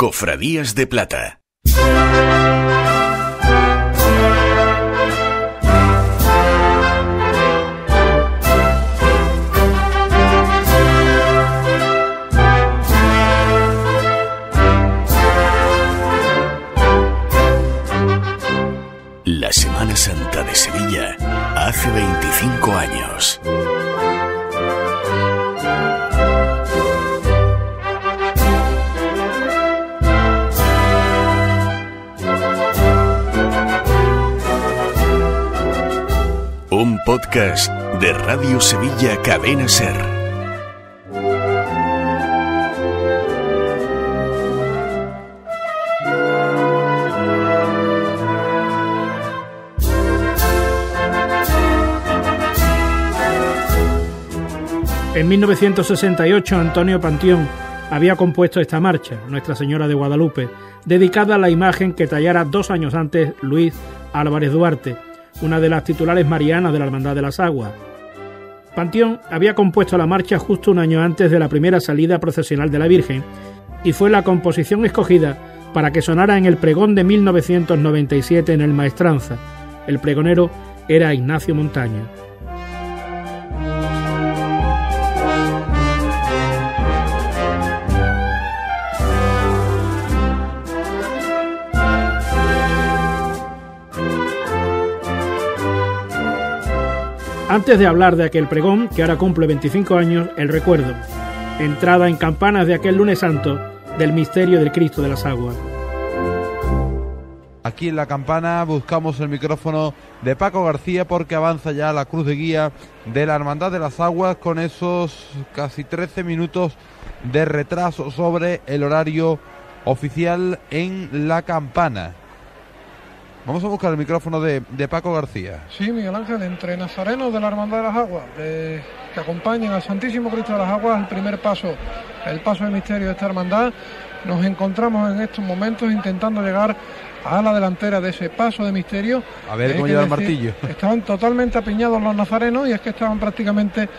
Cofradías de Plata. La Semana Santa de Sevilla hace 25 años. Un podcast de Radio Sevilla Cadena Ser. En 1968, Antonio Panteón había compuesto esta marcha, Nuestra Señora de Guadalupe, dedicada a la imagen que tallara 2 años antes Luis Álvarez Duarte, una de las titulares marianas de la Hermandad de las Aguas. Panteón había compuesto la marcha justo un año antes de la primera salida procesional de la Virgen y fue la composición escogida para que sonara en el pregón de 1997 en el Maestranza. El pregonero era Ignacio Montaño. Antes de hablar de aquel pregón, que ahora cumple 25 años, el recuerdo. Entrada en campanas de aquel lunes santo del misterio del Cristo de las Aguas. Aquí en la campana buscamos el micrófono de Paco García porque avanza ya la cruz de guía de la Hermandad de las Aguas con esos casi 13 minutos de retraso sobre el horario oficial en la campana. Vamos a buscar el micrófono de Paco García. Sí, Miguel Ángel, entre nazarenos de la Hermandad de las Aguas, que acompañan al Santísimo Cristo de las Aguas, el primer paso, el paso de misterio de esta hermandad, nos encontramos en estos momentos intentando llegar a la delantera de ese paso de misterio. A ver cómo lleva el martillo. Estaban totalmente apiñados los nazarenos y es que estaban prácticamente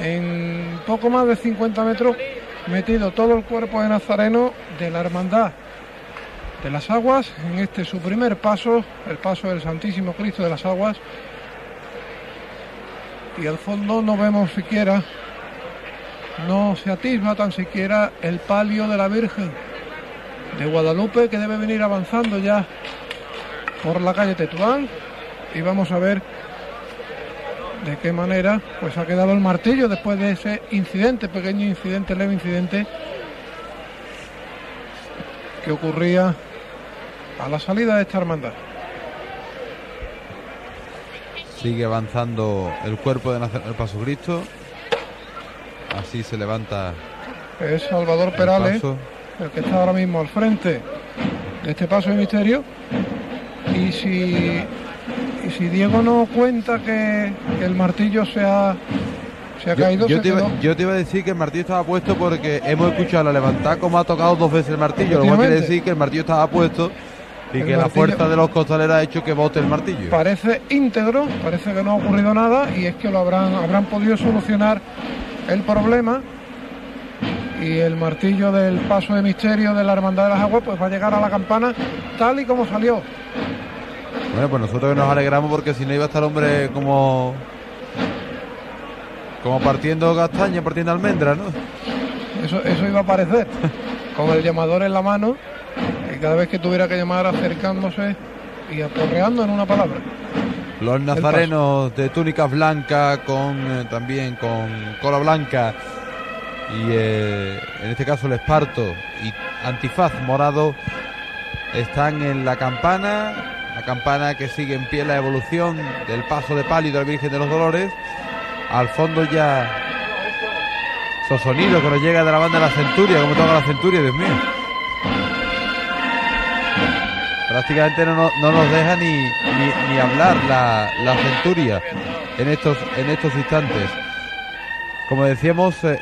en poco más de 50 metros metido todo el cuerpo de nazareno de la Hermandad de las Aguas, en este su primer paso, el paso del Santísimo Cristo de las Aguas, y al fondo no vemos siquiera, no se atisba tan siquiera el palio de la Virgen de Guadalupe, que debe venir avanzando ya por la calle Tetuán, y vamos a ver de qué manera pues ha quedado el martillo después de ese incidente, pequeño incidente, leve incidente que ocurría a la salida de esta hermandad. Sigue avanzando el cuerpo de el Paso Cristo. Así se levanta. Es Salvador Perales, el que está ahora mismo al frente de este paso de misterio. Y si Diego no cuenta que el martillo se ha caído, yo te iba a decir que el martillo estaba puesto porque hemos escuchado la levantada como ha tocado 2 veces el martillo. Luego quiere decir que el martillo estaba puesto y que la fuerza de los costaleros ha hecho que bote el martillo. Parece íntegro, parece que no ha ocurrido nada y es que lo habrán podido solucionar el problema, y el martillo del paso de misterio de la Hermandad de las Aguas pues va a llegar a la campana tal y como salió. Bueno, pues nosotros que nos alegramos porque si no iba a estar el hombre como partiendo castaña, partiendo almendra, ¿no? Eso iba a parecer, con el llamador en la mano, y cada vez que tuviera que llamar acercándose y aporreando en una palabra. Los nazarenos de túnicas blancas también con cola blanca y en este caso el esparto y antifaz morado están en la campana que sigue en pie la evolución del paso de palio de la Virgen de los Dolores. Al fondo ya esos sonidos que nos llega de la banda de la Centuria, como toca la Centuria, Dios mío. Prácticamente no nos deja ni hablar la Centuria en estos instantes. Como decíamos, al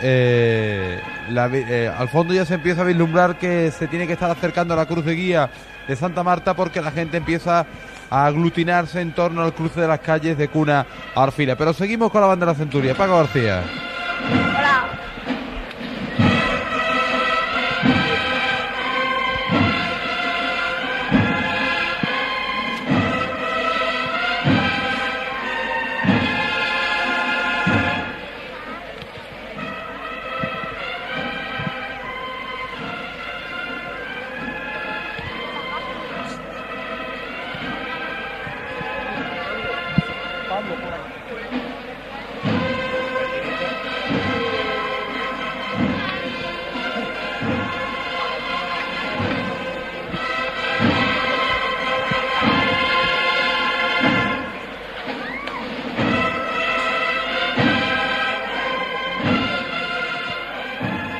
fondo ya se empieza a vislumbrar que se tiene que estar acercando a la cruz de guía de Santa Marta porque la gente empieza a aglutinarse en torno al cruce de las calles de Cuna a Orfila. Pero seguimos con la banda de la Centuria. Paco García. Hola.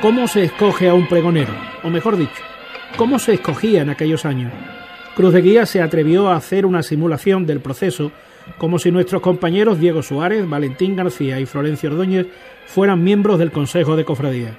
¿Cómo se escoge a un pregonero? O mejor dicho, ¿cómo se escogía en aquellos años? Cruz de Guía se atrevió a hacer una simulación del proceso como si nuestros compañeros Diego Suárez, Valentín García y Florencio Ordóñez fueran miembros del Consejo de Cofradía.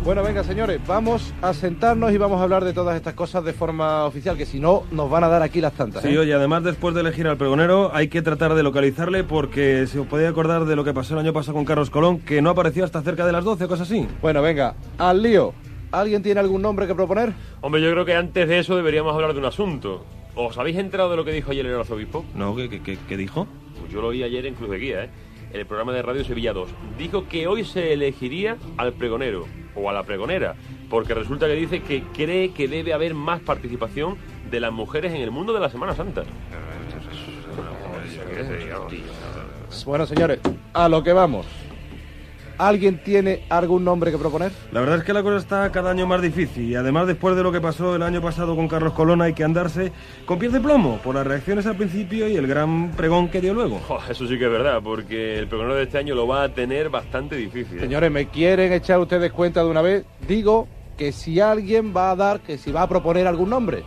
Bueno, venga, señores, vamos a sentarnos y vamos a hablar de todas estas cosas de forma oficial, que si no, nos van a dar aquí las tantas. Sí, oye, además, después de elegir al pregonero, hay que tratar de localizarle, porque se os podía acordar de lo que pasó el año pasado con Carlos Colón, que no apareció hasta cerca de las 12 o cosas así. Bueno, venga, al lío. ¿Alguien tiene algún nombre que proponer? Hombre, yo creo que antes de eso deberíamos hablar de un asunto. ¿Os habéis enterado de lo que dijo ayer el arzobispo? No, ¿qué dijo? Pues yo lo oí ayer en Cruz de Guía, en el programa de Radio Sevilla 2. Dijo que hoy se elegiría al pregonero, o a la pregonera, porque resulta que dice que cree que debe haber más participación de las mujeres en el mundo de la Semana Santa. Bueno, señores, a lo que vamos. ¿Alguien tiene algún nombre que proponer? La verdad es que la cosa está cada año más difícil, y además, después de lo que pasó el año pasado con Carlos Colón, hay que andarse con pies de plomo por las reacciones al principio y el gran pregón que dio luego. Eso sí que es verdad, porque el pregonero de este año lo va a tener bastante difícil. Señores, ¿me quieren echar ustedes cuenta de una vez? Digo que si alguien va a proponer algún nombre.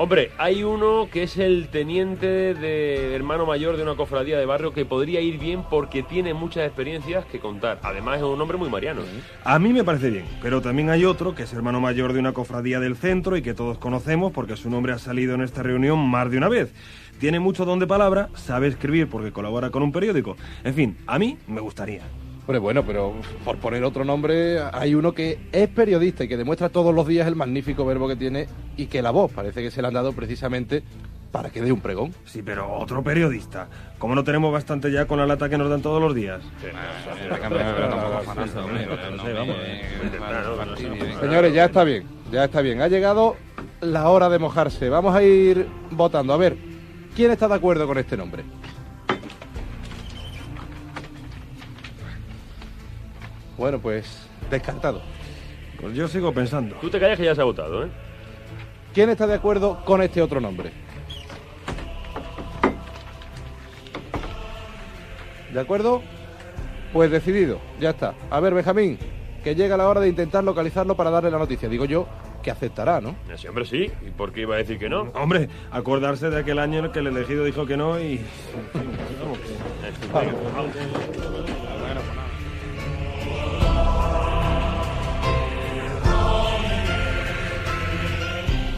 Hombre, hay uno que es el teniente de hermano mayor de una cofradía de barrio que podría ir bien porque tiene muchas experiencias que contar. Además es un hombre muy mariano. A mí me parece bien, pero también hay otro que es hermano mayor de una cofradía del centro y que todos conocemos porque su nombre ha salido en esta reunión más de una vez. Tiene mucho don de palabra, sabe escribir porque colabora con un periódico. En fin, a mí me gustaría. Bueno, pero por poner otro nombre, hay uno que es periodista y que demuestra todos los días el magnífico verbo que tiene, y que la voz parece que se le han dado precisamente para que dé un pregón. Sí, pero otro periodista. ¿Cómo no tenemos bastante ya con la lata que nos dan todos los días? Señores, ya está bien. Ha llegado la hora de mojarse. Vamos a ir votando. A ver, ¿quién está de acuerdo con este nombre? Bueno, pues descartado. Pues yo sigo pensando. Tú te callas que ya se ha votado, ¿eh? ¿Quién está de acuerdo con este otro nombre? ¿De acuerdo? Pues decidido, ya está. A ver, Benjamín, que llega la hora de intentar localizarlo para darle la noticia. Digo yo que aceptará, ¿no? Sí, hombre, sí. ¿Y por qué iba a decir que no? Hombre, acordarse de aquel año en el que el elegido dijo que no y...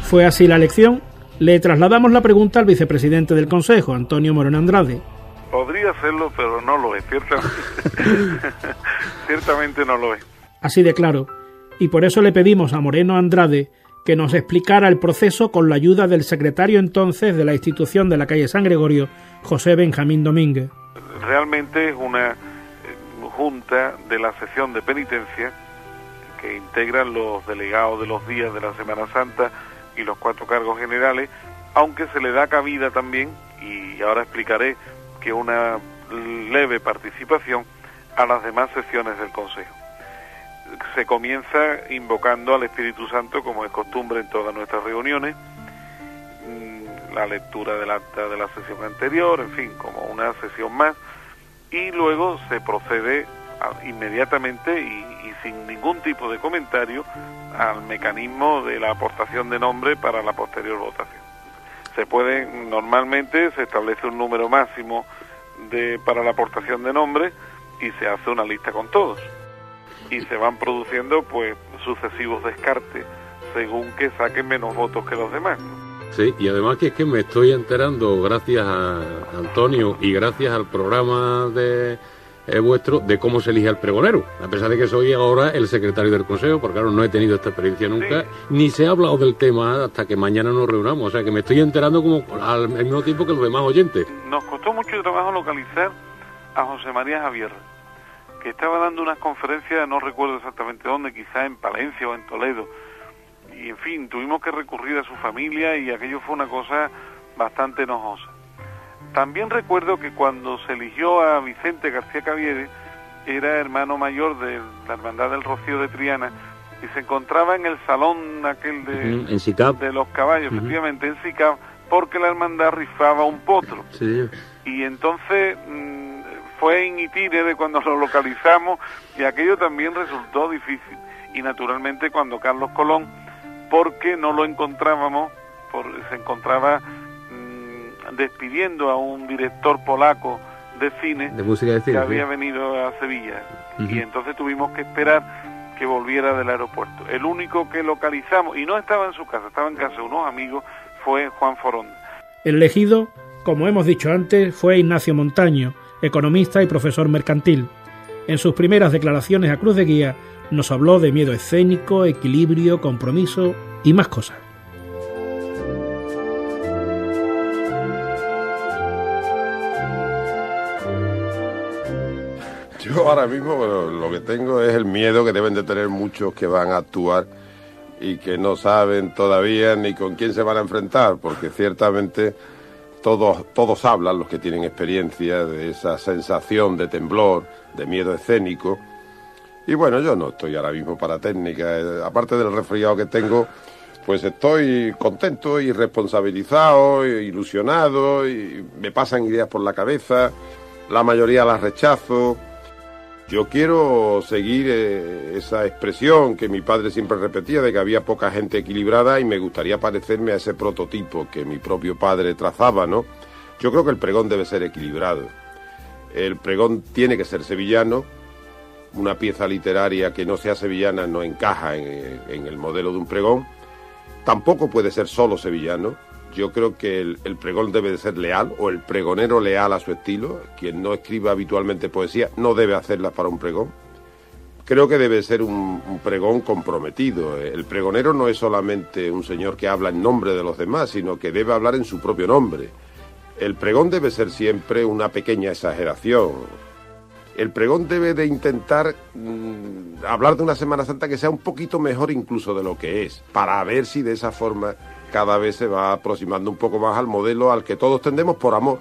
Fue así la elección. Le trasladamos la pregunta al vicepresidente del Consejo, Antonio Moreno Andrade. Podría hacerlo, pero no lo es, ciertamente no lo es. Así de claro. Y por eso le pedimos a Moreno Andrade que nos explicara el proceso con la ayuda del secretario entonces de la institución de la calle San Gregorio, José Benjamín Domínguez. Realmente es una junta de la sesión de penitencia que integran los delegados de los días de la Semana Santa y los 4 cargos generales, aunque se le da cabida también, y ahora explicaré, que una leve participación a las demás sesiones del Consejo. Se comienza invocando al Espíritu Santo, como es costumbre en todas nuestras reuniones, la lectura del acta de la sesión anterior, en fin, como una sesión más, y luego se procede inmediatamente y sin ningún tipo de comentario al mecanismo de la aportación de nombre para la posterior votación. Normalmente se establece un número máximo para la aportación de nombres y se hace una lista con todos. Y se van produciendo pues sucesivos descartes según que saquen menos votos que los demás. Sí, y además que es que me estoy enterando, gracias a Antonio y gracias al programa de vuestro, de cómo se elige al pregonero, a pesar de que soy ahora el secretario del Consejo, porque claro, no he tenido esta experiencia nunca, sí, ni se ha hablado del tema hasta que mañana nos reunamos, o sea que me estoy enterando como al mismo tiempo que los demás oyentes. Nos costó mucho trabajo localizar a José María Javier, que estaba dando unas conferencias, no recuerdo exactamente dónde, quizá en Palencia o en Toledo, y en fin, tuvimos que recurrir a su familia y aquello fue una cosa bastante enojosa. También recuerdo que cuando se eligió a Vicente García Cavieres, era hermano mayor de la Hermandad del Rocío de Triana, y se encontraba en el salón aquel de los caballos, efectivamente en SICAP, porque la hermandad rifaba un potro. Sí. Y entonces fue in itinere cuando lo localizamos y aquello también resultó difícil. Y naturalmente cuando Carlos Colón, porque no lo encontrábamos, se encontraba despidiendo a un director polaco de cine, de música de cine, que había venido a Sevilla. Y entonces tuvimos que esperar que volviera del aeropuerto. El único que localizamos, y no estaba en su casa, estaba en casa de unos amigos, fue Juan Foronda. El elegido, como hemos dicho antes, fue Ignacio Montaño, economista y profesor mercantil. En sus primeras declaraciones a Cruz de Guía nos habló de miedo escénico, equilibrio, compromiso y más cosas. Yo ahora mismo, bueno, lo que tengo es el miedo que deben de tener muchos que van a actuar y que no saben todavía ni con quién se van a enfrentar, porque ciertamente todos hablan, los que tienen experiencia, de esa sensación de temblor, de miedo escénico. Y bueno, yo no estoy ahora mismo para técnica, aparte del resfriado que tengo, pues estoy contento y responsabilizado, ilusionado, y me pasan ideas por la cabeza, la mayoría las rechazo. Yo quiero seguir esa expresión que mi padre siempre repetía de que había poca gente equilibrada y me gustaría parecerme a ese prototipo que mi propio padre trazaba, ¿no? Yo creo que el pregón debe ser equilibrado. El pregón tiene que ser sevillano. Una pieza literaria que no sea sevillana no encaja en el modelo de un pregón. Tampoco puede ser solo sevillano. Yo creo que el pregón debe de ser leal, o el pregonero leal a su estilo. Quien no escriba habitualmente poesía no debe hacerla para un pregón. Creo que debe ser un pregón comprometido. El pregonero no es solamente un señor que habla en nombre de los demás, sino que debe hablar en su propio nombre. El pregón debe ser siempre una pequeña exageración. El pregón debe de intentar hablar de una Semana Santa que sea un poquito mejor incluso de lo que es, para ver si de esa forma cada vez se va aproximando un poco más al modelo al que todos tendemos por amor.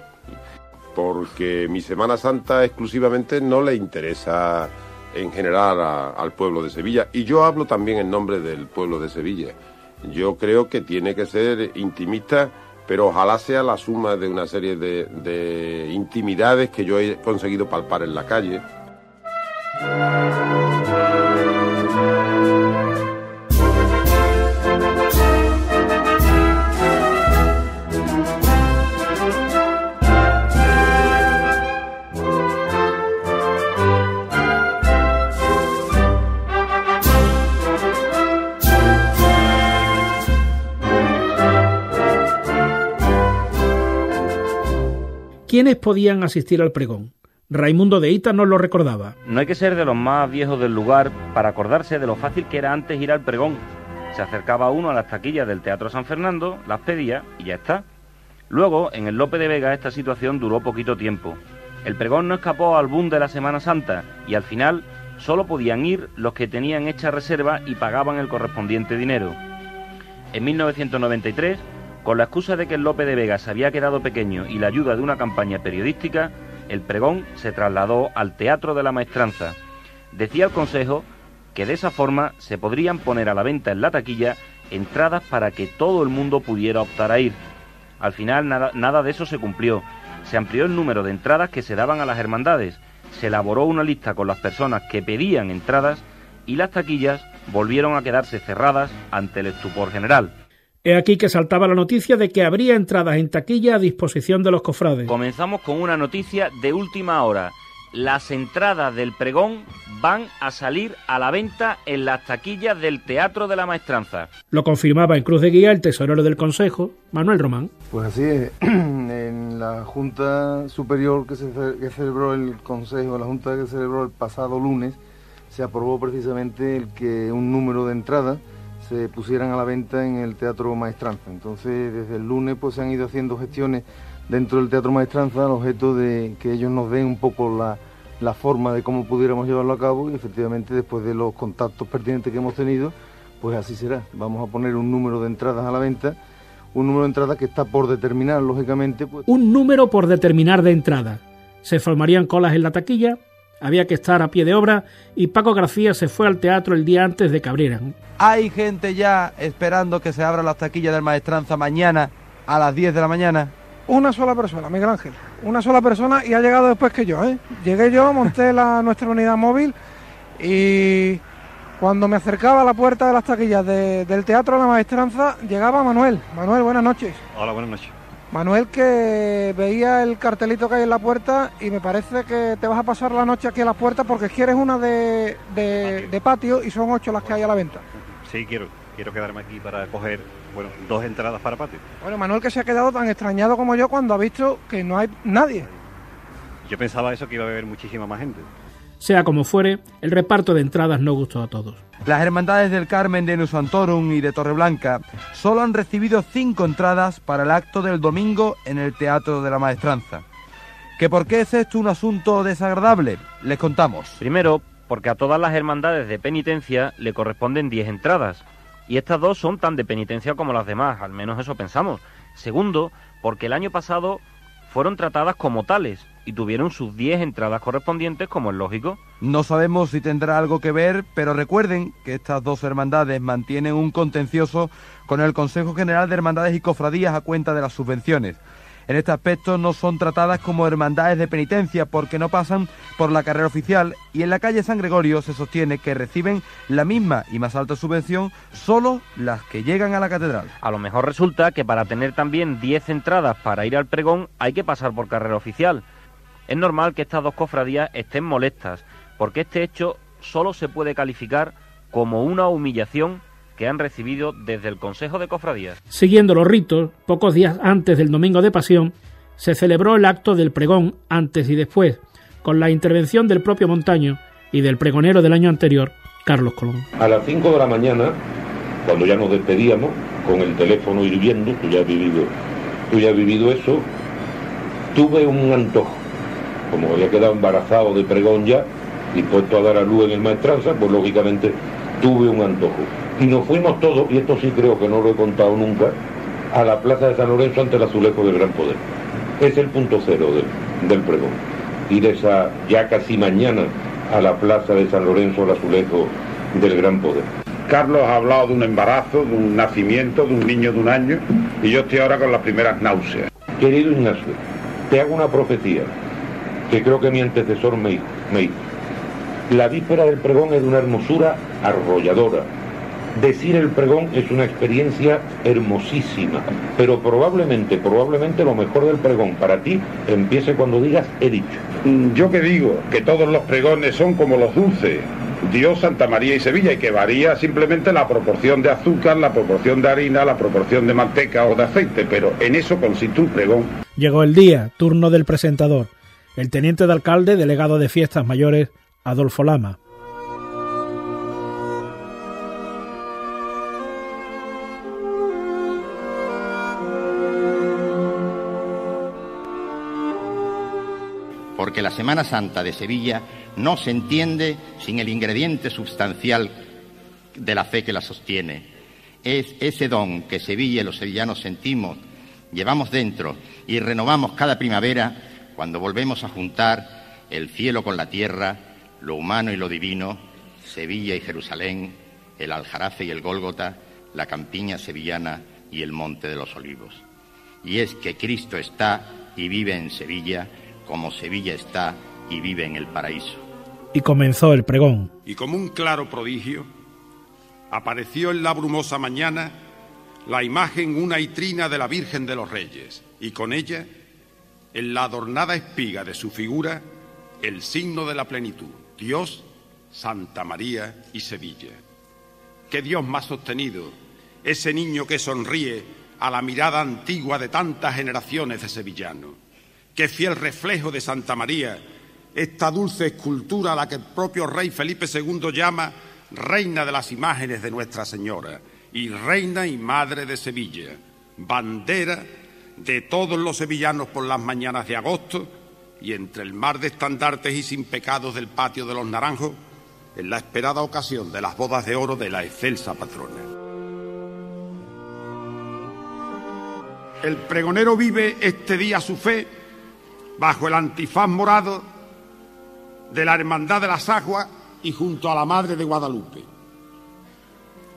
Porque mi Semana Santa exclusivamente no le interesa en general al pueblo de Sevilla. Y yo hablo también en nombre del pueblo de Sevilla. Yo creo que tiene que ser intimista, pero ojalá sea la suma de una serie de intimidades que yo he conseguido palpar en la calle. ¿Quiénes podían asistir al pregón? Raimundo de Hita nos lo recordaba. No hay que ser de los más viejos del lugar para acordarse de lo fácil que era antes ir al pregón. Se acercaba uno a las taquillas del Teatro San Fernando, las pedía y ya está. Luego, en el Lope de Vega, esta situación duró poquito tiempo. El pregón no escapó al boom de la Semana Santa y al final solo podían ir los que tenían hecha reserva y pagaban el correspondiente dinero. En 1993, con la excusa de que el Lope de Vega se había quedado pequeño y la ayuda de una campaña periodística, el pregón se trasladó al Teatro de la Maestranza. Decía el Consejo que de esa forma se podrían poner a la venta en la taquilla entradas para que todo el mundo pudiera optar a ir. Al final nada de eso se cumplió. Se amplió el número de entradas que se daban a las hermandades, se elaboró una lista con las personas que pedían entradas y las taquillas volvieron a quedarse cerradas ante el estupor general. He aquí que saltaba la noticia de que habría entradas en taquilla a disposición de los cofrades. Comenzamos con una noticia de última hora. Las entradas del pregón van a salir a la venta en las taquillas del Teatro de la Maestranza. Lo confirmaba en Cruz de Guía el tesorero del Consejo, Manuel Román. Pues así es. En la Junta Superior que celebró el Consejo, la Junta que celebró el pasado lunes, se aprobó precisamente el que un número de entradas se pusieran a la venta en el Teatro Maestranza. Entonces, desde el lunes pues se han ido haciendo gestiones dentro del Teatro Maestranza al objeto de que ellos nos den un poco la forma de cómo pudiéramos llevarlo a cabo y efectivamente después de los contactos pertinentes que hemos tenido, pues así será. Vamos a poner un número de entradas a la venta, un número de entradas que está por determinar, lógicamente. Pues... Un número por determinar de entrada. Se formarían colas en la taquilla, había que estar a pie de obra y Paco García se fue al teatro el día antes de que abrieran. Hay gente ya esperando que se abran las taquillas del Maestranza mañana a las 10 de la mañana. una sola persona, Miguel Ángel, una sola persona, y ha llegado después que yo, ¿eh? Llegué yo, monté nuestra unidad móvil y cuando me acercaba a la puerta de las taquillas del Teatro de la Maestranza, llegaba Manuel. Manuel, buenas noches. Hola, buenas noches. Manuel, que veía el cartelito que hay en la puerta y me parece que te vas a pasar la noche aquí a las puertas porque quieres una de patio y son 8 las que hay a la venta. Sí, quiero quedarme aquí para coger, 2 entradas para patio. Bueno, Manuel, que se ha quedado tan extrañado como yo cuando ha visto que no hay nadie. Yo pensaba eso, que iba a haber muchísima más gente. Sea como fuere, el reparto de entradas no gustó a todos. Las hermandades del Carmen de Nusantorum y de Torreblanca solo han recibido 5 entradas para el acto del domingo en el Teatro de la Maestranza. ¿Que por qué es esto un asunto desagradable? Les contamos. Primero, porque a todas las hermandades de penitencia le corresponden 10 entradas, y estas 2 son tan de penitencia como las demás, al menos eso pensamos. Segundo, porque el año pasado fueron tratadas como tales y tuvieron sus 10 entradas correspondientes, como es lógico. No sabemos si tendrá algo que ver, pero recuerden que estas 2 hermandades mantienen un contencioso con el Consejo General de Hermandades y Cofradías a cuenta de las subvenciones. En este aspecto no son tratadas como hermandades de penitencia porque no pasan por la carrera oficial, y en la calle San Gregorio se sostiene que reciben la misma y más alta subvención solo las que llegan a la catedral. A lo mejor resulta que para tener también 10 entradas para ir al pregón hay que pasar por carrera oficial. Es normal que estas 2 cofradías estén molestas, porque este hecho solo se puede calificar como una humillación que han recibido desde el Consejo de Cofradías. Siguiendo los ritos, pocos días antes del Domingo de Pasión, se celebró el acto del pregón antes y después, con la intervención del propio Montaño y del pregonero del año anterior, Carlos Colón. A las 5 de la mañana, cuando ya nos despedíamos, con el teléfono hirviendo, tú ya has vivido eso, tuve un antojo. Como había quedado embarazado de pregón ya, dispuesto a dar a luz en el Maestranza, pues lógicamente tuve un antojo. Y nos fuimos todos, y esto sí creo que no lo he contado nunca, a la Plaza de San Lorenzo ante el azulejo del Gran Poder. Es el punto cero del pregón. Ir esa ya casi mañana a la Plaza de San Lorenzo, al azulejo del Gran Poder. Carlos ha hablado de un embarazo, de un nacimiento, de un niño de 1 año, y yo estoy ahora con las primeras náuseas. Querido Ignacio, te hago una profecía que creo que mi antecesor me hizo. La víspera del pregón es de una hermosura arrolladora. Decir el pregón es una experiencia hermosísima, pero probablemente lo mejor del pregón para ti empiece cuando digas he dicho. Yo que digo, que todos los pregones son como los dulces, Dios, Santa María y Sevilla, y que varía simplemente la proporción de azúcar, la proporción de harina, la proporción de manteca o de aceite, pero en eso consiste un pregón. Llegó el día, turno del presentador, el teniente de alcalde, delegado de Fiestas Mayores, Adolfo Lama. Porque la Semana Santa de Sevilla no se entiende sin el ingrediente sustancial de la fe que la sostiene. Es ese don que Sevilla y los sevillanos sentimos, llevamos dentro y renovamos cada primavera cuando volvemos a juntar el cielo con la tierra, lo humano y lo divino, Sevilla y Jerusalén, el Aljarafe y el Gólgota, la campiña sevillana y el Monte de los Olivos. Y es que Cristo está y vive en Sevilla, como Sevilla está y vive en el paraíso. Y comenzó el pregón. Y como un claro prodigio, apareció en la brumosa mañana la imagen una y trina de la Virgen de los Reyes, y con ella, en la adornada espiga de su figura, el signo de la plenitud, Dios, Santa María y Sevilla. ¿Qué Dios más sostenido? Ese niño que sonríe a la mirada antigua de tantas generaciones de sevillanos. Qué fiel reflejo de Santa María, esta dulce escultura a la que el propio rey Felipe II llama reina de las imágenes de Nuestra Señora y reina y madre de Sevilla, bandera de todos los sevillanos por las mañanas de agosto y entre el mar de estandartes y sin pecados del patio de los Naranjos, en la esperada ocasión de las bodas de oro de la excelsa patrona. El pregonero vive este día su fe bajo el antifaz morado de la Hermandad de las Aguas y junto a la Madre de Guadalupe.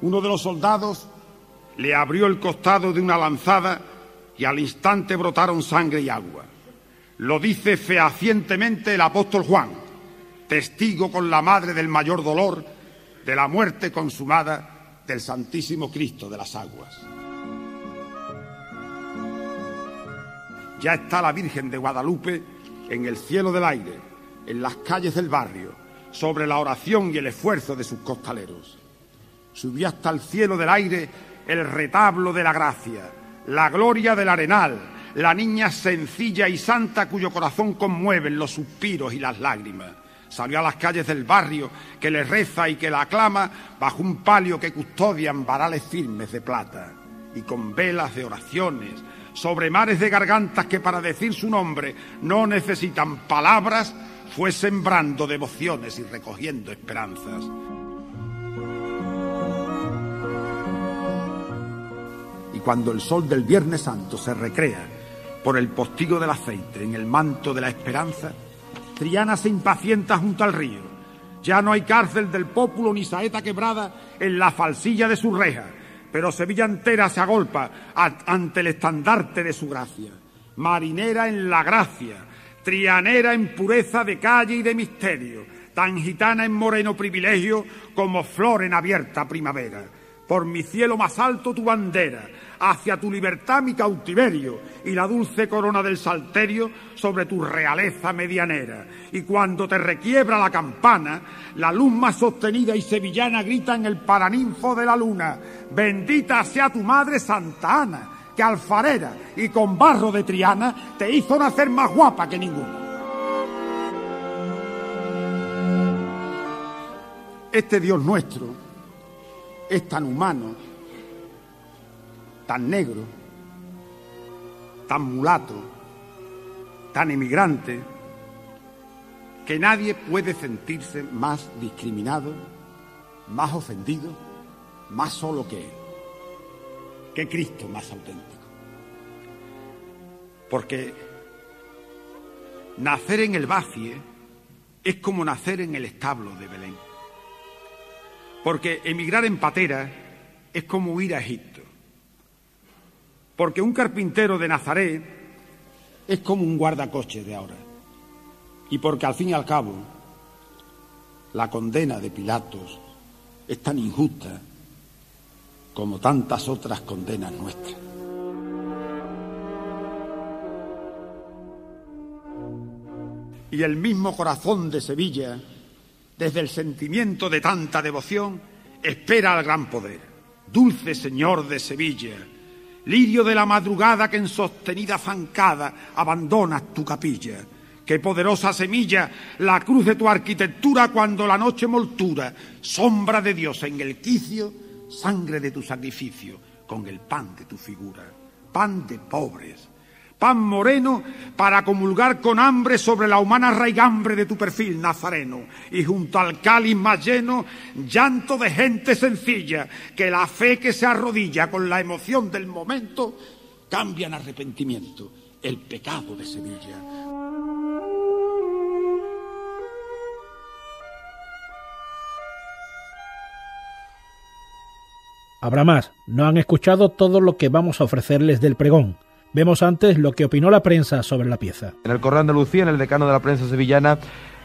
Uno de los soldados le abrió el costado de una lanzada y al instante brotaron sangre y agua. Lo dice fehacientemente el apóstol Juan, testigo con la madre del mayor dolor de la muerte consumada del Santísimo Cristo de las Aguas. Ya está la Virgen de Guadalupe en el cielo del aire, en las calles del barrio, sobre la oración y el esfuerzo de sus costaleros. Subió hasta el cielo del aire el retablo de la gracia, la gloria del arenal, la niña sencilla y santa cuyo corazón conmueven los suspiros y las lágrimas. Salió a las calles del barrio que le reza y que la aclama bajo un palio que custodian varales firmes de plata y con velas de oraciones sobre mares de gargantas que para decir su nombre no necesitan palabras, fue sembrando devociones y recogiendo esperanzas. Y cuando el sol del Viernes Santo se recrea por el postigo del aceite en el manto de la esperanza, Triana se impacienta junto al río. Ya no hay cárcel del pópulo ni saeta quebrada en la falsilla de su reja, pero Sevilla entera se agolpa ante el estandarte de su gracia. Marinera en la gracia, trianera en pureza de calle y de misterio, tan gitana en moreno privilegio como flor en abierta primavera. Por mi cielo más alto tu bandera, hacia tu libertad mi cautiverio, y la dulce corona del salterio sobre tu realeza medianera. Y cuando te requiebra la campana, la luz más sostenida y sevillana grita en el paraninfo de la luna: bendita sea tu madre Santa Ana, que alfarera y con barro de Triana te hizo nacer más guapa que ninguna. Este Dios nuestro es tan humano, tan negro, tan mulato, tan emigrante, que nadie puede sentirse más discriminado, más ofendido, más solo que él, que Cristo más auténtico. Porque nacer en el Bacie es como nacer en el establo de Belén. Porque emigrar en patera es como ir a Egipto. Porque un carpintero de Nazaret es como un guardacoches de ahora. Y porque al fin y al cabo la condena de Pilatos es tan injusta como tantas otras condenas nuestras. Y el mismo corazón de Sevilla, desde el sentimiento de tanta devoción, espera al gran poder. Dulce Señor de Sevilla, lirio de la madrugada que en sostenida zancada abandonas tu capilla. Qué poderosa semilla la cruz de tu arquitectura cuando la noche moltura, sombra de Dios en el quicio, sangre de tu sacrificio con el pan de tu figura. Pan de pobres, pan moreno para comulgar con hambre sobre la humana raigambre de tu perfil nazareno, y junto al cáliz más lleno, llanto de gente sencilla, que la fe que se arrodilla con la emoción del momento cambia en arrepentimiento el pecado de Sevilla. Habrá más, no han escuchado todo lo que vamos a ofrecerles del pregón. Vemos antes lo que opinó la prensa sobre la pieza. En el Correo de Andalucía, en el Decano de la Prensa Sevillana,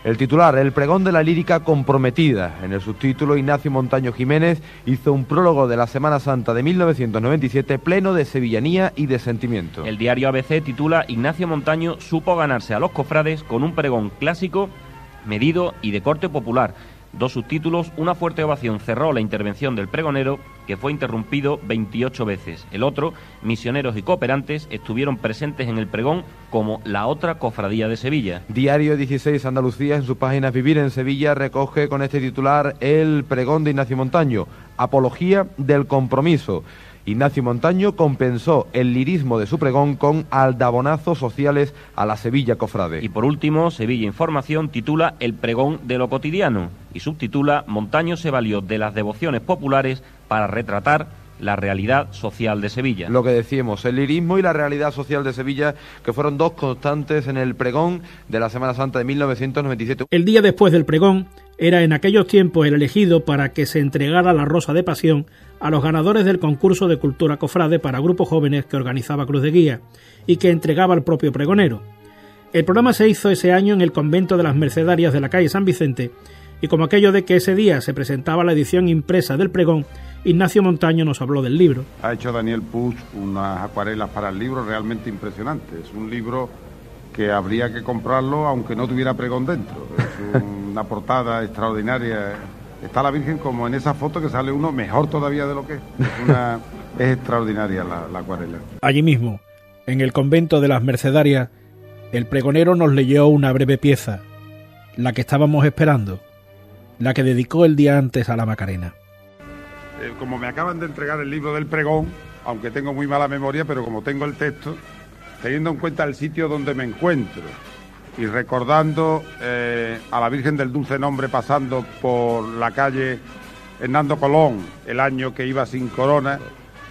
el titular: el pregón de la lírica comprometida. En el subtítulo, Ignacio Montaño Jiménez hizo un prólogo de la Semana Santa de 1997 pleno de sevillanía y de sentimiento. El diario ABC titula: Ignacio Montaño supo ganarse a los cofrades con un pregón clásico, medido y de corte popular. Dos subtítulos: una fuerte ovación cerró la intervención del pregonero, que fue interrumpido 28 veces. El otro: misioneros y cooperantes estuvieron presentes en el pregón como la otra cofradía de Sevilla. Diario 16 Andalucía, en su página Vivir en Sevilla, recoge con este titular el pregón de Ignacio Montaño: apología del compromiso. Ignacio Montaño compensó el lirismo de su pregón con aldabonazos sociales a la Sevilla cofrade. Y por último, Sevilla Información titula El pregón de lo cotidiano y subtitula: Montaño se valió de las devociones populares para retratar la realidad social de Sevilla. Lo que decíamos, el lirismo y la realidad social de Sevilla, que fueron dos constantes en el pregón de la Semana Santa de 1997. El día después del pregón era en aquellos tiempos el elegido para que se entregara la rosa de pasión a los ganadores del concurso de cultura cofrade para grupos jóvenes que organizaba Cruz de Guía y que entregaba al propio pregonero. El programa se hizo ese año en el convento de las Mercedarias de la calle San Vicente, y como aquello de que ese día se presentaba la edición impresa del pregón, Ignacio Montaño nos habló del libro. Ha hecho Daniel Puig unas acuarelas para el libro realmente impresionantes. Es un libro que habría que comprarlo aunque no tuviera pregón dentro. Es una portada extraordinaria. Está la Virgen como en esa foto que sale uno mejor todavía de lo que es. Es extraordinaria la acuarela. Allí mismo, en el convento de las Mercedarias, el pregonero nos leyó una breve pieza, la que estábamos esperando, la que dedicó el día antes a la Macarena. Como me acaban de entregar el libro del pregón, aunque tengo muy mala memoria, pero como tengo el texto, teniendo en cuenta el sitio donde me encuentro y recordando a la Virgen del Dulce Nombre pasando por la calle Hernando Colón el año que iba sin corona,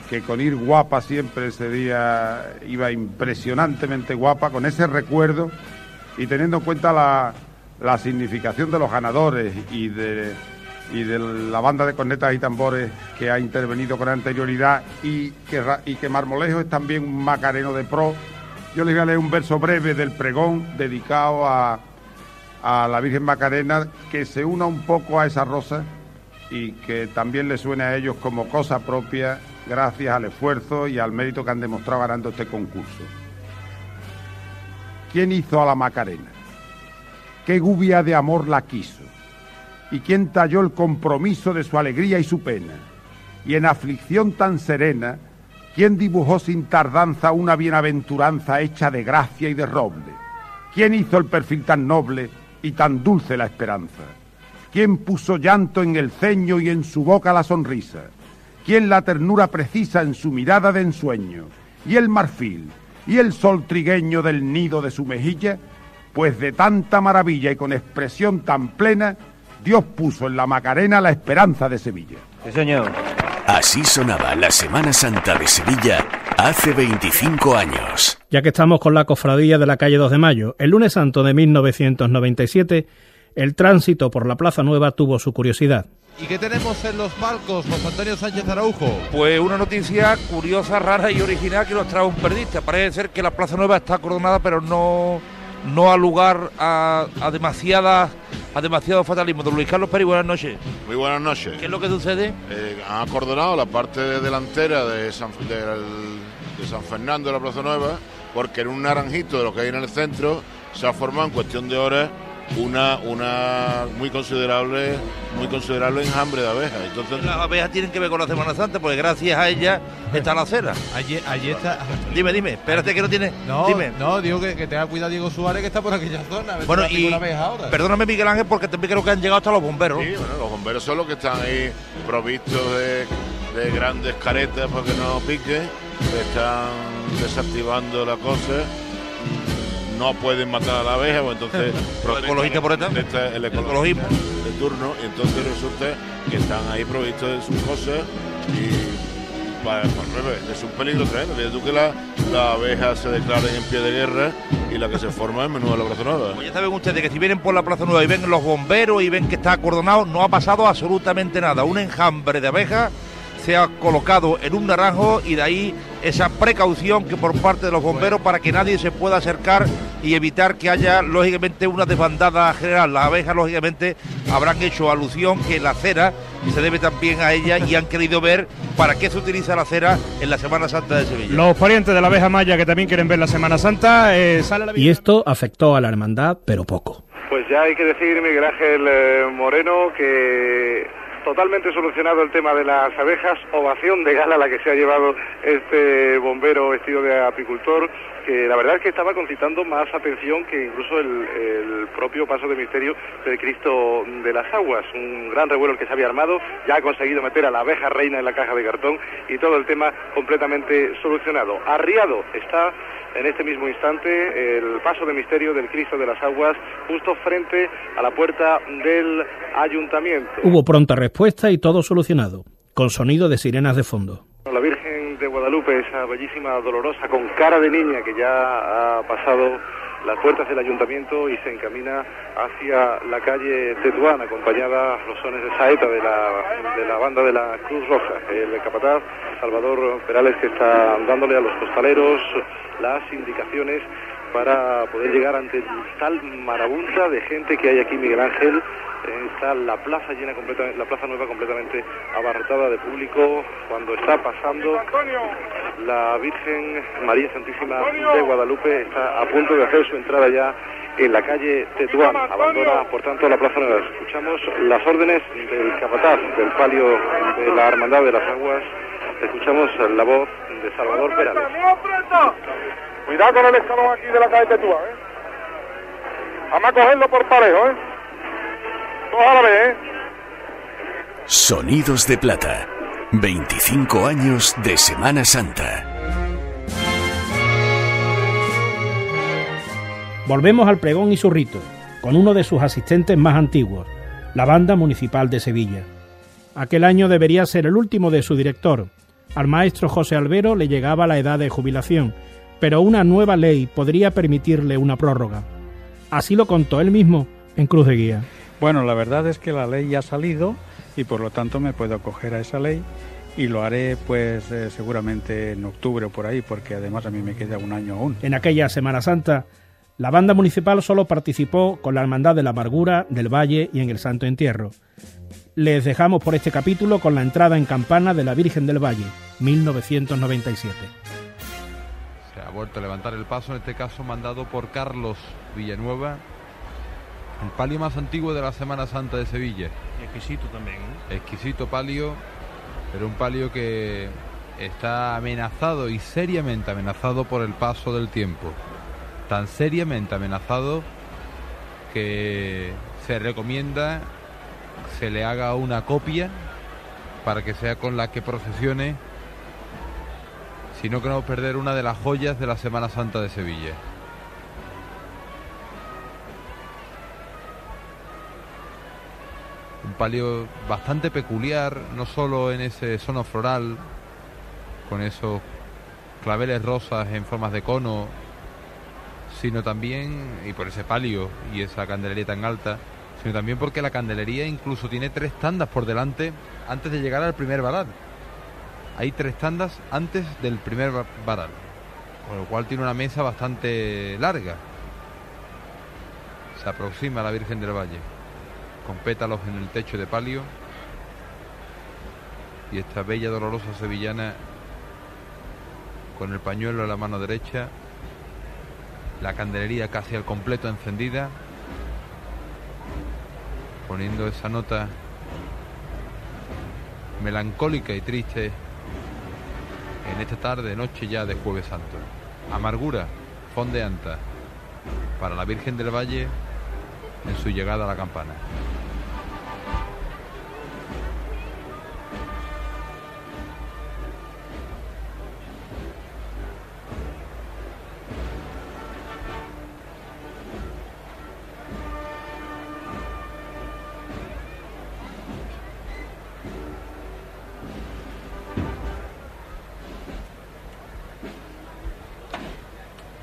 que con ir guapa siempre ese día iba impresionantemente guapa, con ese recuerdo y teniendo en cuenta la significación de los ganadores y de la banda de cornetas y tambores que ha intervenido con anterioridad y que Marmolejo es también un macareno de pro. Yo les voy a leer un verso breve del pregón dedicado a la Virgen Macarena, que se una un poco a esa rosa y que también le suene a ellos como cosa propia gracias al esfuerzo y al mérito que han demostrado ganando este concurso. ¿Quién hizo a la Macarena? ¿Qué gubia de amor la quiso? ¿Y quién talló el compromiso de su alegría y su pena? Y en aflicción tan serena, ¿quién dibujó sin tardanza una bienaventuranza hecha de gracia y de roble? ¿Quién hizo el perfil tan noble y tan dulce la esperanza? ¿Quién puso llanto en el ceño y en su boca la sonrisa? ¿Quién la ternura precisa en su mirada de ensueño? ¿Y el marfil? ¿Y el sol trigueño del nido de su mejilla? Pues de tanta maravilla y con expresión tan plena, Dios puso en la Macarena la esperanza de Sevilla. Sí, señor. Así sonaba la Semana Santa de Sevilla hace 25 años. Ya que estamos con la cofradía de la calle 2 de Mayo, el lunes santo de 1997, el tránsito por la Plaza Nueva tuvo su curiosidad. ¿Y qué tenemos en los palcos, José Antonio Sánchez Araujo? Pues una noticia curiosa, rara y original que nos trae un periodista. Parece ser que la Plaza Nueva está acordonada, pero no ha lugar a demasiado fatalismo. Don Luis Carlos Peri, buenas noches. Muy buenas noches. ¿Qué es lo que sucede? Han acordonado la parte delantera de San Fernando de la Plaza Nueva, porque en un naranjito de lo que hay en el centro se ha formado en cuestión de horas una muy considerable enjambre de abejas. Entonces, las abejas tienen que ver con la Semana Santa, porque gracias a ellas está la acera. Allí está. Dime, espérate que no tiene. Dime. No, digo que tenga cuidado Diego Suárez, que está por aquella zona. Bueno, y perdóname, Miguel Ángel, porque también creo que han llegado hasta los bomberos. Sí, bueno, los bomberos son los que están ahí provistos de grandes caretas para que no pique, que están desactivando la cosa. No pueden matar a la abeja, pues entonces ¿El ecologista por esta? El ecologismo de turno, y entonces resulta que están ahí provistos de sus cosas y es un peligro tremendo. Fíjate tú que la abeja se declaren en pie de guerra y la que se forma es menuda la Plaza Nueva. Pues ya saben ustedes que si vienen por la Plaza Nueva y ven los bomberos y ven que está acordonado, no ha pasado absolutamente nada. Un enjambre de abejas se ha colocado en un naranjo y de ahí esa precaución que por parte de los bomberos para que nadie se pueda acercar y evitar que haya lógicamente una desbandada general. Las abejas lógicamente habrán hecho alusión que la cera se debe también a ella y han querido ver para qué se utiliza la cera en la Semana Santa de Sevilla. Los parientes de la abeja maya que también quieren ver la Semana Santa sale a la y esto afectó a la hermandad, pero poco. Pues ya hay que decir, Miguel Ángel Moreno, que totalmente solucionado el tema de las abejas, ovación de gala la que se ha llevado este bombero vestido de apicultor, que la verdad es que estaba concitando más atención que incluso el propio paso de misterio del Cristo de las Aguas. Un gran revuelo el que se había armado, ya ha conseguido meter a la abeja reina en la caja de cartón y todo el tema completamente solucionado. Arriado está en este mismo instante el paso de misterio del Cristo de las Aguas justo frente a la puerta del ayuntamiento. Hubo pronta respuesta y todo solucionado, con sonido de sirenas de fondo. La Virgen de Guadalupe, esa bellísima dolorosa con cara de niña que ya ha pasado las puertas del ayuntamiento y se encamina hacia la calle Tetuán, acompañada a los sones de saeta de la banda de la Cruz Roja. El capataz Salvador Perales, que está dándole a los costaleros las indicaciones para poder llegar ante tal marabunta de gente que hay aquí, Miguel Ángel. Está la plaza llena completamente, la plaza nueva completamente abarrotada de público cuando está pasando la Virgen María Santísima de Guadalupe. Está a punto de hacer su entrada ya en la calle Tetuán. Abandona, por tanto, la plaza nueva. Escuchamos las órdenes del capataz del palio de la Hermandad de las Aguas. Escuchamos la voz de Salvador Perales. Cuidado con el escalón aquí de la calle Tetuán, Vamos a cogerlo por parejo, Todos a la vez, Sonidos de Plata. 25 años de Semana Santa. Volvemos al pregón y su rito, con uno de sus asistentes más antiguos, la Banda Municipal de Sevilla. Aquel año debería ser el último de su director. Al maestro José Albero le llegaba la edad de jubilación, pero una nueva ley podría permitirle una prórroga. Así lo contó él mismo en Cruz de Guía. Bueno, la verdad es que la ley ya ha salido y por lo tanto me puedo acoger a esa ley y lo haré pues seguramente en octubre o por ahí, porque además a mí me queda un año aún. En aquella Semana Santa, la banda municipal solo participó con la Hermandad de la Amargura, del Valle y en el Santo Entierro. Les dejamos por este capítulo con la entrada en campana de la Virgen del Valle, 1997. Se ha vuelto a levantar el paso, en este caso mandado por Carlos Villanueva, el palio más antiguo de la Semana Santa de Sevilla. Y exquisito también, Exquisito palio, pero un palio que está amenazado y seriamente amenazado por el paso del tiempo. Tan seriamente amenazado que se recomienda se le haga una copia para que sea con la que procesione, si no queremos perder una de las joyas de la Semana Santa de Sevilla. Un palio bastante peculiar, no solo en ese sono floral, con esos claveles rosas en formas de cono, sino también, y por ese palio y esa candelería tan alta, sino también porque la candelería incluso tiene 3 tandas por delante antes de llegar al primer varal. Hay 3 tandas antes del primer varal, con lo cual tiene una mesa bastante larga. Se aproxima a la Virgen del Valle, con pétalos en el techo de palio, y esta bella dolorosa sevillana con el pañuelo en la mano derecha, la candelería casi al completo encendida, poniendo esa nota melancólica y triste en esta tarde, noche ya de Jueves Santo. Amargura fondeanta para la Virgen del Valle en su llegada a la campana.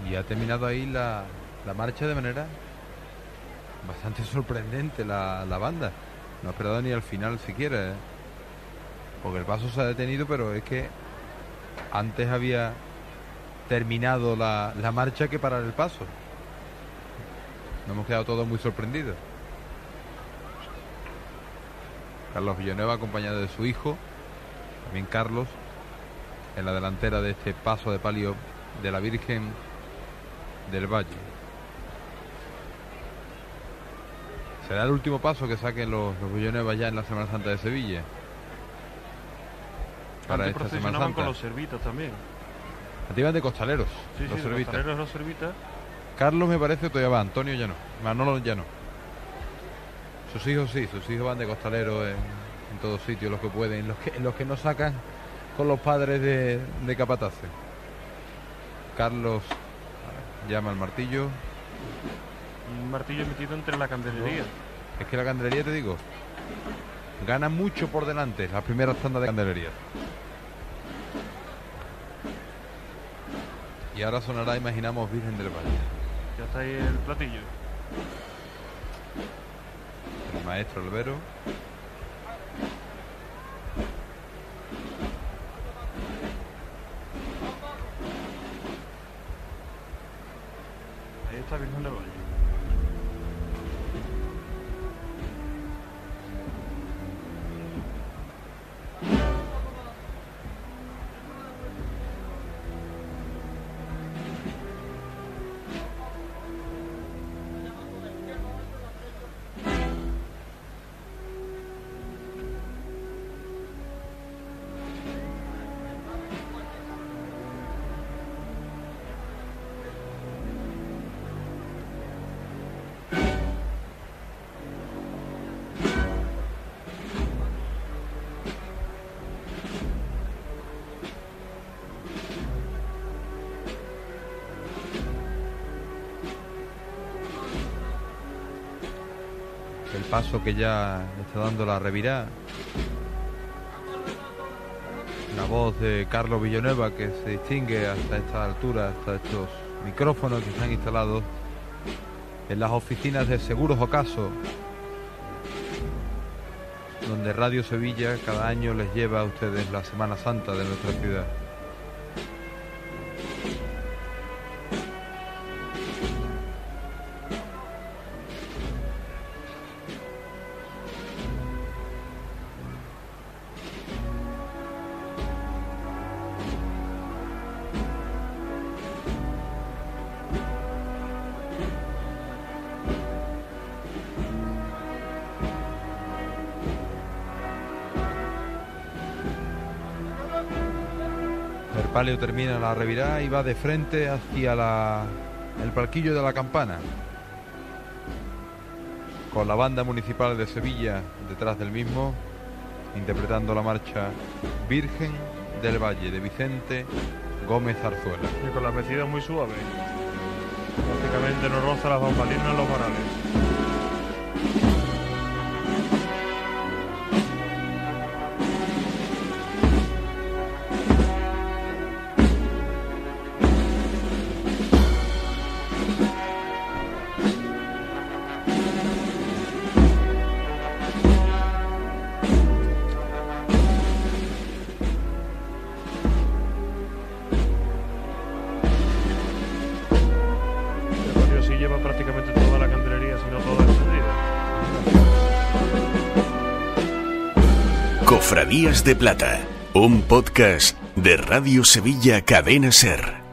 Y ha terminado ahí la marcha de manera bastante sorprendente la banda. No ha esperado ni al final siquiera, porque el paso se ha detenido, pero es que antes había terminado la marcha que parar el paso. Nos hemos quedado todos muy sorprendidos. Carlos Villanueva acompañado de su hijo, también Carlos, en la delantera de este paso de palio de la Virgen del Valle. Será el último paso que saquen los Villanueva ya en la Semana Santa de Sevilla. Para esta Semana Santa. Con los servitas también. Activan de costaleros. Sí, los costaleros, los servitas. Carlos me parece todavía va, Antonio ya no, Manolo ya no. Sus hijos sí, sus hijos van de costaleros en todos sitios, los que pueden, los que no sacan con los padres de capataces. Carlos llama al martillo. Un martillo metido entre la candelería. Es que la candelería, te digo, gana mucho por delante las primeras tandas de candelería. Y ahora sonará, imaginamos, Virgen del Valle. Ya está ahí el platillo. El maestro Albero. Ahí está Virgen del Valle. El paso que ya está dando la revirá. La voz de Carlos Villanueva, que se distingue hasta esta altura, hasta estos micrófonos que están instalados en las oficinas de Seguros Ocaso, donde Radio Sevilla cada año les lleva a ustedes la Semana Santa de nuestra ciudad. El palio termina la revirada y va de frente hacia el palquillo de la campana, con la banda municipal de Sevilla detrás del mismo, interpretando la marcha Virgen del Valle de Vicente Gómez Zarzuela. Y con las vestidas muy suaves. Prácticamente no roza las bambalinas en los varales. Lleva prácticamente toda la candelería, si no toda encendida. Cofradías de Plata, un podcast de Radio Sevilla Cadena Ser.